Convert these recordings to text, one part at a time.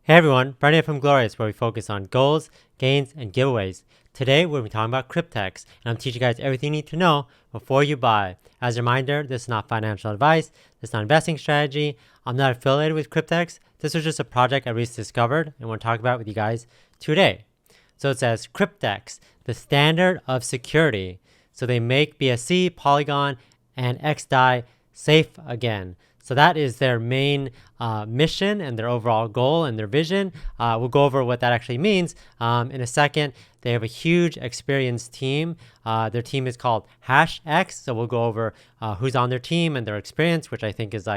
Hey everyone, Brandon from Goalorious, where we focus on goals, gains, and giveaways. Today we're talking about CryptEx, and I'm teaching you guys everything you need to know before you buy. As a reminder, this is not financial advice, this is not investing strategy. I'm not affiliated with CryptEx. This was just a project I recently discovered and want to talk about with you guys today. So it says CryptEx, the standard of security. So they make BSC, Polygon, and xDAI safe again. So that is their main mission and their overall goal and their vision. We'll go over what that actually means in a second. They have a huge experienced team. Their team is called #X. So we'll go over who's on their team and their experience, which I think is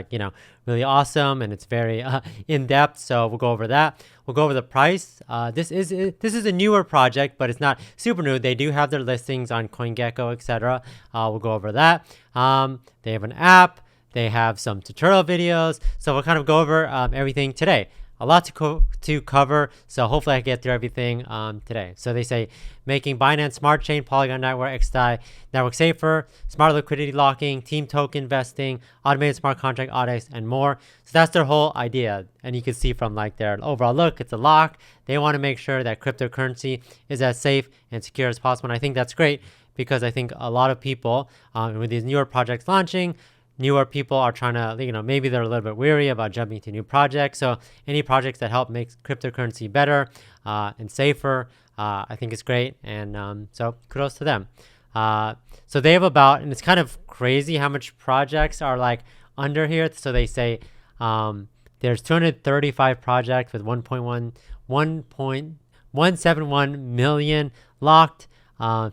really awesome, and it's very in depth. So we'll go over that. We'll go over the price. This is a newer project, but it's not super new. They do have their listings on CoinGecko, etc. We'll go over that. They have an app. They have some tutorial videos. So we'll kind of go over everything today. A lot to cover, so hopefully I get through everything today. So they say making Binance Smart Chain, Polygon Network, xDAI network safer, smart liquidity locking, team token investing, automated smart contract audits, and more. So that's their whole idea. And you can see from their overall look, it's a lock. They want to make sure that cryptocurrency is as safe and secure as possible. And I think that's great because I think a lot of people with these newer projects launching, newer people are trying to, maybe they're a little bit weary about jumping to new projects. So any projects that help make cryptocurrency better and safer, I think is great. And so kudos to them. So they have and it's kind of crazy how much projects are under here. So they say there's 235 projects with 1.171 million locked.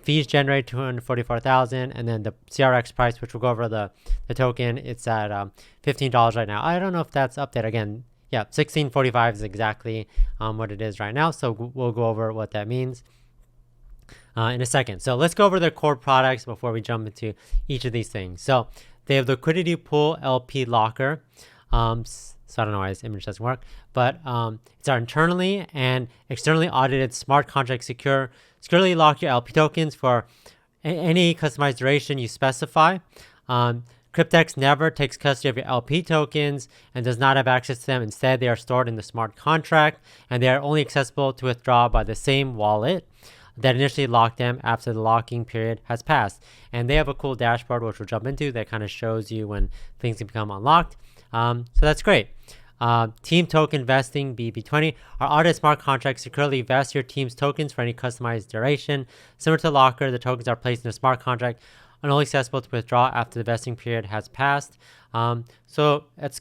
Fees generate 244,000, and then the CRX price, which we'll go over the token, it's at $15 right now. I don't know if that's up there again. Yeah, 1645 is exactly what it is right now. So we'll go over what that means in a second. So let's go over their core products before we jump into each of these things. So they have Liquidity Pool LP Locker. So I don't know why this image doesn't work, but it's our internally and externally audited smart contract securely lock your LP tokens for any customized duration you specify. CryptEx never takes custody of your LP tokens and does not have access to them. Instead, they are stored in the smart contract, and they are only accessible to withdraw by the same wallet that initially locked them after the locking period has passed. And they have a cool dashboard, which we'll jump into, that kind of shows you when things can become unlocked. So that's great. Team token vesting, BB20. Our audit smart contract securely vests your team's tokens for any customized duration. Similar to Locker, the tokens are placed in a smart contract and only accessible to withdraw after the vesting period has passed. So it's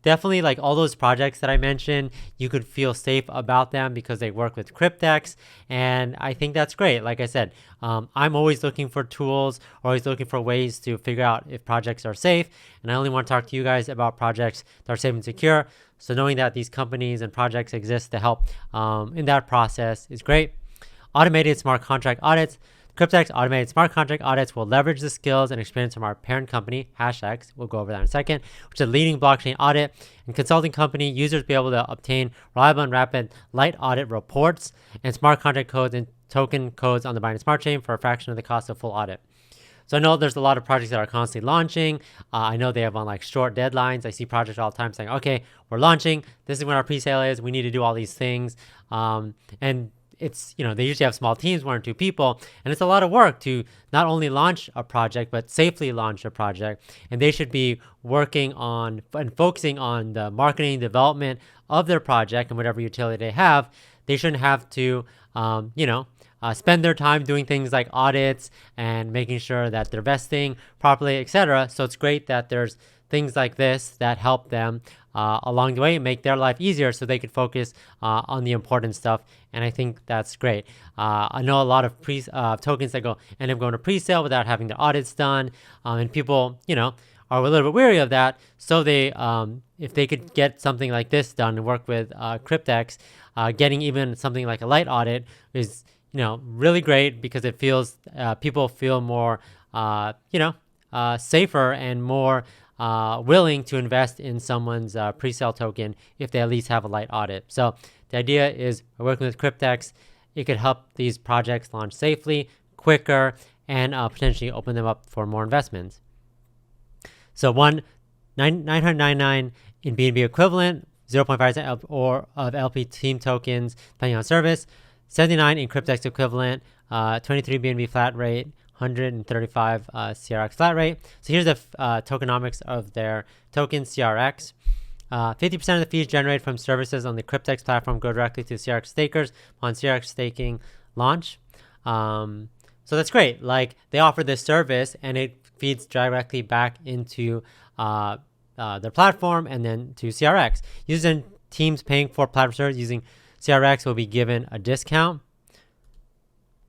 definitely all those projects that I mentioned, you could feel safe about them because they work with CryptEx, and I think that's great. Like I said, I'm always looking for tools, always looking for ways to figure out if projects are safe, and I only want to talk to you guys about projects that are safe and secure. So knowing that these companies and projects exist to help in that process is great. Automated smart contract audits. CryptEx automated smart contract audits will leverage the skills and experience from our parent company, #X. We'll go over that in a second, which is a leading blockchain audit and consulting company. Users will be able to obtain reliable and rapid light audit reports and smart contract codes and token codes on the Binance Smart Chain for a fraction of the cost of full audit. So I know there's a lot of projects that are constantly launching. I know they have on short deadlines. I see projects all the time saying, okay, we're launching. This is when our pre-sale is. We need to do all these things. And it's, they usually have small teams, 1 or 2 people, and it's a lot of work to not only launch a project, but safely launch a project. And they should be working on and focusing on the marketing development of their project and whatever utility they have. They shouldn't have to, spend their time doing things like audits and making sure that they're vesting properly, etc. So it's great that there's things like this that help them along the way and make their life easier so they could focus on the important stuff. And I think that's great. I know a lot of tokens that end up going to pre-sale without having their audits done. And people, are a little bit wary of that. So they, if they could get something like this done and work with CryptEx, getting even something like a light audit is, really great because it feels, people feel more, safer and more willing to invest in someone's pre-sale token if they at least have a light audit. So the idea is working with CryptEx, it could help these projects launch safely, quicker, and potentially open them up for more investments. So $999 in BNB equivalent 0.5% or of LP team tokens depending on service, 79 in CryptEx equivalent, 23 BNB flat rate, 135 CRX flat rate. So here's the tokenomics of their token CRX. 50% of the fees generated from services on the CryptEx platform go directly to CRX stakers on CRX staking launch. So that's great. Like, they offer this service and it feeds directly back into their platform and then to CRX. Users and teams paying for platform service using CRX will be given a discount.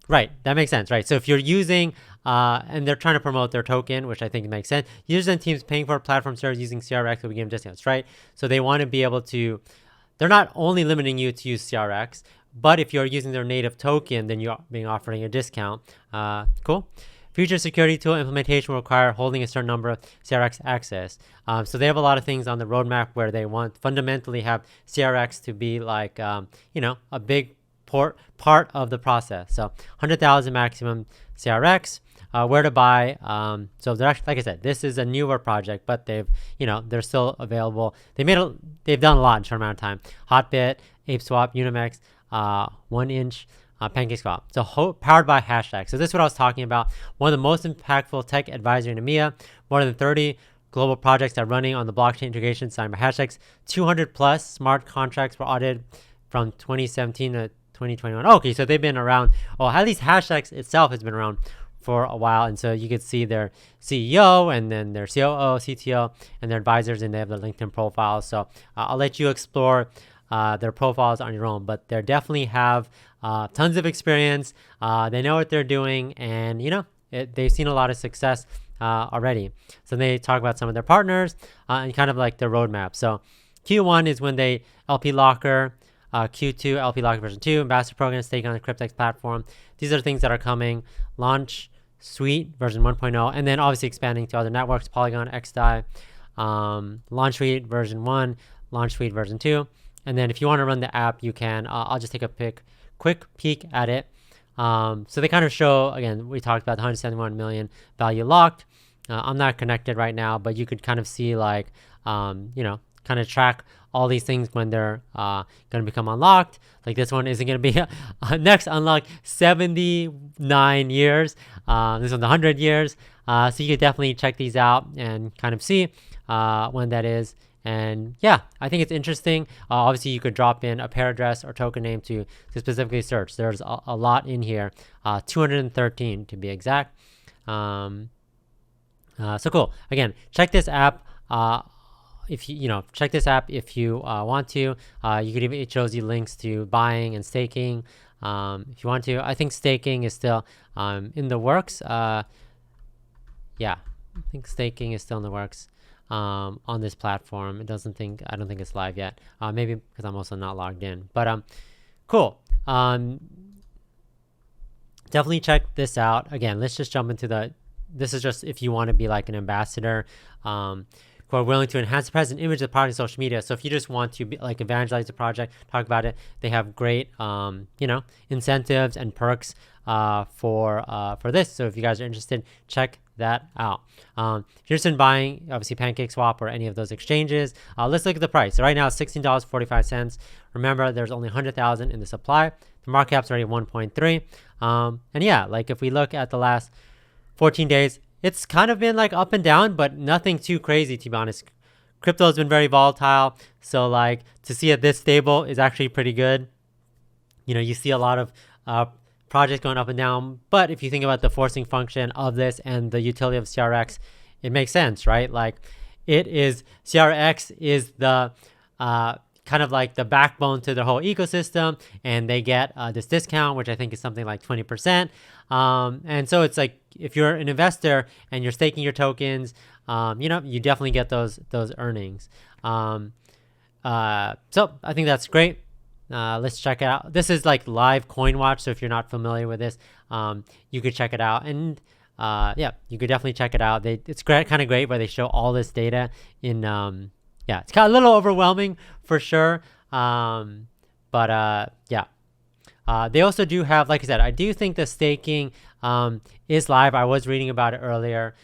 Right, that makes sense, right? So if you're using, and they're trying to promote their token, which I think makes sense. Users and teams paying for platform service using CRX will be given discounts, right? So they want to be able to, they're not only limiting you to use CRX, but if you're using their native token, then you're being offering a discount. Cool. Future security tool implementation will require holding a certain number of CRX access. So they have a lot of things on the roadmap where they want fundamentally have CRX to be like, you know, a big part of the process. So 100,000 maximum CRX. Where to buy. So they're actually, like I said, this is a newer project, but they've, you know, they're still available. They've done a lot in a short amount of time. Hotbit, ApeSwap, Unimex, 1inch, PancakeSwap. So powered by Hashtag. So this is what I was talking about. One of the most impactful tech advisory in EMEA. More than 30 global projects are running on the blockchain integration signed by Hashtags. 200 plus smart contracts were audited from 2017 to 2021. Okay, so they've been around. Well, at least Hashtags itself has been around for a while, and so you could see their CEO and then their COO, CTO, and their advisors, and they have the LinkedIn profiles. So I'll let you explore their profiles on your own, but they definitely have tons of experience. They know what they're doing, and you know, they've seen a lot of success already. So they talk about some of their partners and kind of like their roadmap. So Q1 is when they LP Locker, Q2 LP Locker version 2, Ambassador Program, stake on the CryptEx platform. These are things that are coming. Launch Suite version 1.0, and then obviously expanding to other networks, Polygon, xDAI, Launch Suite version 1, Launch Suite version 2. And then if you want to run the app, you can. I'll just take a quick peek at it. So they kind of show, again, we talked about 171 million value locked. I'm not connected right now, but you could kind of see like, you know, kind of track all these things when they're going to become unlocked. Like this one isn't going to be next unlocked 79 years. This one's 100 years. So you could definitely check these out and kind of see when that is. And yeah, I think it's interesting. Obviously, you could drop in a pair address or token name to specifically search. There's a lot in here, 213 to be exact. So cool. Again, check this app. If you check this app if you want to. You could even, it shows you links to buying and staking if you want to. I think staking is still in the works. Yeah, I think staking is still in the works on this platform. I don't think it's live yet. Maybe because I'm also not logged in. But cool. Definitely check this out. Again, let's just jump into this is just if you want to be like an ambassador. Who are willing to enhance the present image of the product on social media. So if you just want to be like evangelize the project, talk about it, they have great incentives and perks for this. So if you guys are interested, check that out. If you're interested in buying, obviously PancakeSwap or any of those exchanges, let's look at the price. So right now it's $16.45. Remember, there's only 100,000 in the supply. The market cap's already 1.3. And yeah, like if we look at the last 14 days, it's kind of been like up and down, but nothing too crazy, to be honest. Crypto has been very volatile. So like to see it this stable is actually pretty good. You know, you see a lot of projects going up and down. But if you think about the forcing function of this and the utility of CRX, it makes sense, right? Like CRX is the kind of like the backbone to the whole ecosystem, and they get this discount, which I think is something like 20%. And so it's like, if you're an investor and you're staking your tokens, you definitely get those earnings. So I think that's great. Let's check it out. This is like live coin watch. So if you're not familiar with this, you could check it out. And yeah, you could definitely check it out. It's kind of great where they show all this data in, yeah, it's kind of a little overwhelming for sure. But yeah. They also do have, like I said, I do think the staking is live. I was reading about it earlier.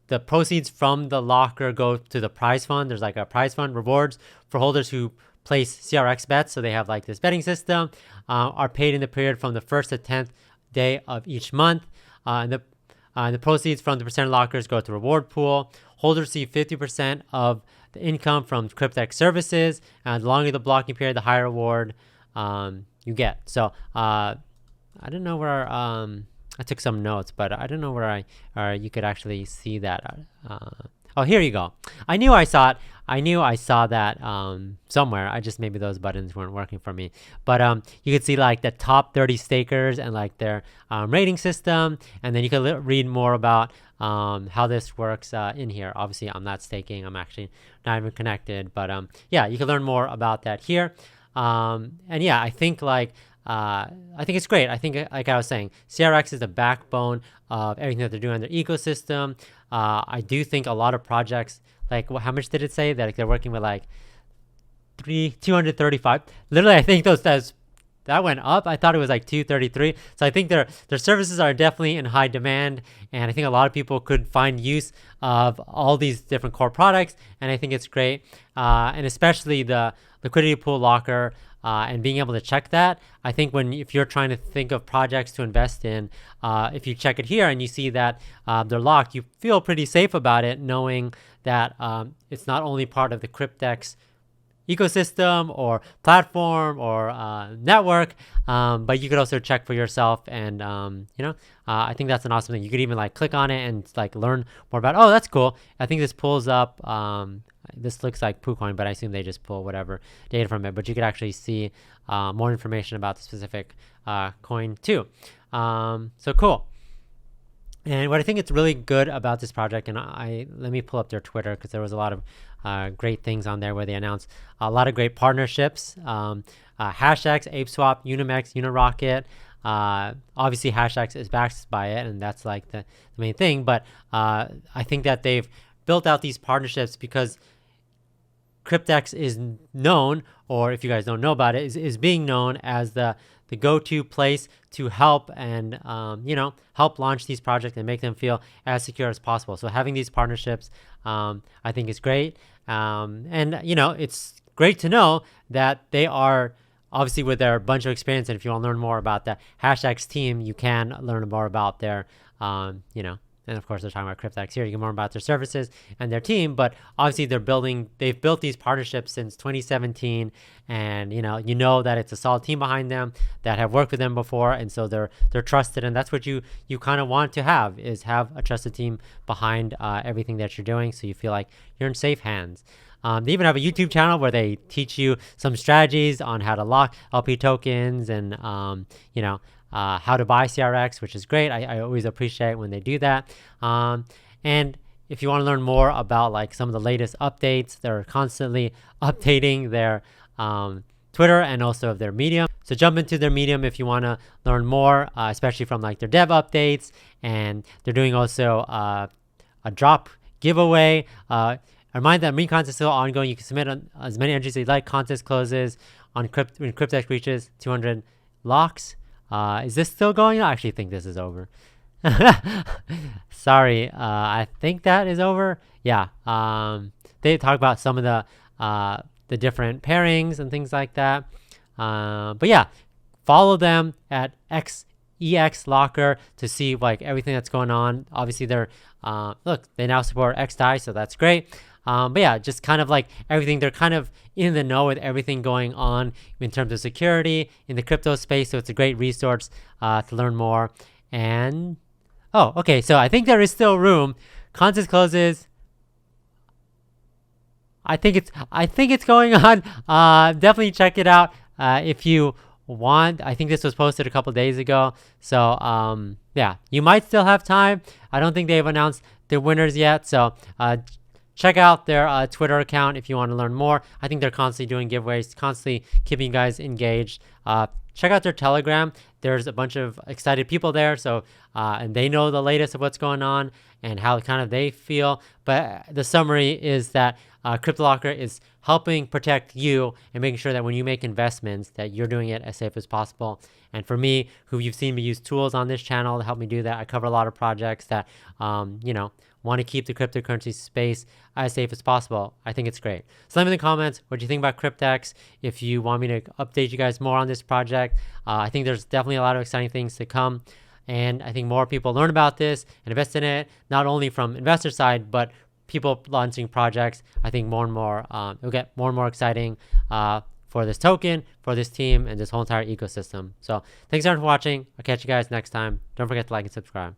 the proceeds from the locker go to the prize fund. There's like a prize fund rewards for holders who place CRX bets. So they have like this betting system, are paid in the period from the 1st to 10th day of each month. And the proceeds from the percent lockers go to reward pool. Holders receive 50% of the income from CryptEx services. And the longer the blocking period, the higher reward you get. So I don't know where I took some notes, but I don't know where you could actually see that. Oh, here you go. I knew I saw it. I knew I saw that somewhere. I just, maybe those buttons weren't working for me. But you could see like the top 30 stakers and like their rating system. And then you can read more about how this works in here. Obviously, I'm not staking. I'm actually not even connected. But yeah, you can learn more about that here. And yeah, I think it's great. I think, like I was saying, CRX is the backbone of everything that they're doing in their ecosystem. I do think a lot of projects, like, how much did it say that they're working with? Like 235. Literally, I think that went up. I thought it was like 233. So I think their services are definitely in high demand, and I think a lot of people could find use of all these different core products, and I think it's great. And especially the liquidity pool locker. And being able to check that, I think if you're trying to think of projects to invest in, if you check it here and you see that they're locked, you feel pretty safe about it, knowing that it's not only part of the CryptEx ecosystem or platform or network, but you could also check for yourself. And I think that's an awesome thing. You could even like click on it and like learn more about, oh, that's cool. I think this pulls up this looks like PooCoin, but I assume they just pull whatever data from it. But you could actually see more information about the specific coin too. So cool. And what I think it's really good about this project, and let me pull up their Twitter, because there was a lot of great things on there where they announced a lot of great partnerships. HashX, ApeSwap, Unimex, Unirocket. Obviously, HashX is backed by it, and that's like the main thing. But I think that they've built out these partnerships because CryptEx is known, or if you guys don't know about it, is being known as the go-to place to help and help launch these projects and make them feel as secure as possible. So having these partnerships, I think is great, and it's great to know that they are obviously with their bunch of experience. And if you want to learn more about the HashX team, you can learn more about their and of course, they're talking about CryptEx here. You can learn more about their services and their team, but obviously they've built these partnerships since 2017, and you know that it's a solid team behind them that have worked with them before, and so they're trusted, and that's what you kind of want to have a trusted team behind everything that you're doing, so you feel like you're in safe hands. They even have a YouTube channel where they teach you some strategies on how to lock LP tokens and how to buy CRX, which is great. I always appreciate when they do that. And if you want to learn more about like some of the latest updates, they're constantly updating their Twitter and also their Medium. So jump into their Medium if you want to learn more, especially from like their dev updates. And they're doing also a drop giveaway. Remind that Marine contest is still ongoing. You can submit as many entries as you like. Contest closes when CryptEx reaches 200 locks. Is this still going on? I actually think this is over. Sorry. I think that is over. Yeah. They talk about some of the different pairings and things like that. But yeah, follow them at EX Locker to see like everything that's going on. Obviously, they now support xDAI, so that's great. But yeah, just kind of like everything, they're kind of in the know with everything going on in terms of security in the crypto space. So it's a great resource to learn more. And okay, so I think there is still room. Contest closes. I think it's going on. Definitely check it out if you want. I think this was posted a couple days ago. So yeah, you might still have time. I don't think they've announced the winners yet. So check out their Twitter account if you want to learn more. I think they're constantly doing giveaways, constantly keeping you guys engaged. Check out their Telegram. There's a bunch of excited people there, so and they know the latest of what's going on. and how kind of they feel. But the summary is that CryptoLocker is helping protect you and making sure that when you make investments that you're doing it as safe as possible. And for me, who you've seen me use tools on this channel to help me do that, I cover a lot of projects that, want to keep the cryptocurrency space as safe as possible. I think it's great. So let me know in the comments what you think about CryptEx. If you want me to update you guys more on this project, I think there's definitely a lot of exciting things to come. And I think more people learn about this and invest in it, not only from investor side, but people launching projects. I think more and more, it'll get more and more exciting for this token, for this team, and this whole entire ecosystem. So thanks everyone for watching. I'll catch you guys next time. Don't forget to like and subscribe.